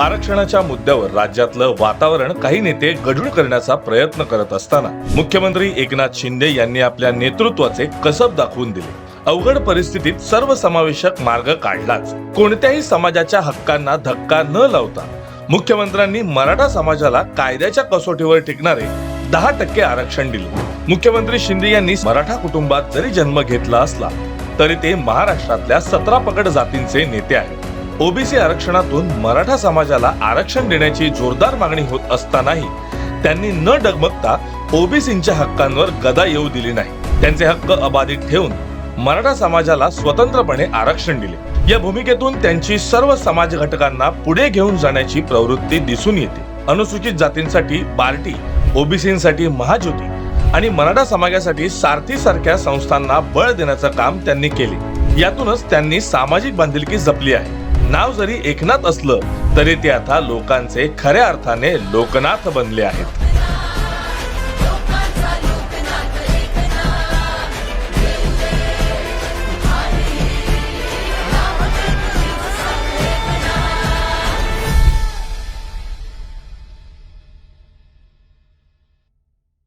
आरक्षणाच्या मुद्द्यावर राज्यातलं वातावरण काही नेते गढूळ करण्याचा प्रयत्न करत असताना मुख्यमंत्री एकनाथ शिंदे यांनी आपल्या नेतृत्वाचे कसब दाखवून दिले. अवघड परिस्थितीत सर्वसमावेशक मार्ग काढलाच. कोणत्याही समाजाच्या हक्कांना धक्का न लावता मुख्यमंत्र्यांनी मराठा समाजाला कायद्याच्या कसोटीवर टिकणारे 10% आरक्षण दिले. मुख्यमंत्री शिंदे यांनी मराठा कुटुंबात जरी जन्म घेतला असला तरी ते महाराष्ट्रातल्या 17 पगड जातींचे नेते आहेत. ओबीसी आरक्षणातून मराठा समाजाला आरक्षण देण्याची जोरदार मागणी होत असतानाही त्यांनी न डगमगता ओबीसींच्या हक्कांवर गदा येऊ दिली नाही. त्यांचे हक्क अबाधित ठेवून मराठा समाजाला स्वतंत्रपणे आरक्षण दिले. या भूमिकेतून त्यांची सर्व समाज घटकांना पुढे घेऊन जाण्याची प्रवृत्ती दिसून येते. अनुसूचित जातींसाठी पार्टी, ओबीसींसाठी महाज्योती आणि मराठा समाजासाठी सारथी सारख्या संस्थांना बळ देण्याचं काम त्यांनी केले. यातूनच त्यांनी सामाजिक बांधिलकी जपली आहे. नाव जरी एकनाथ असलं तरी ते आता लोकांचे खऱ्या अर्थाने लोकनाथ बनले आहेत.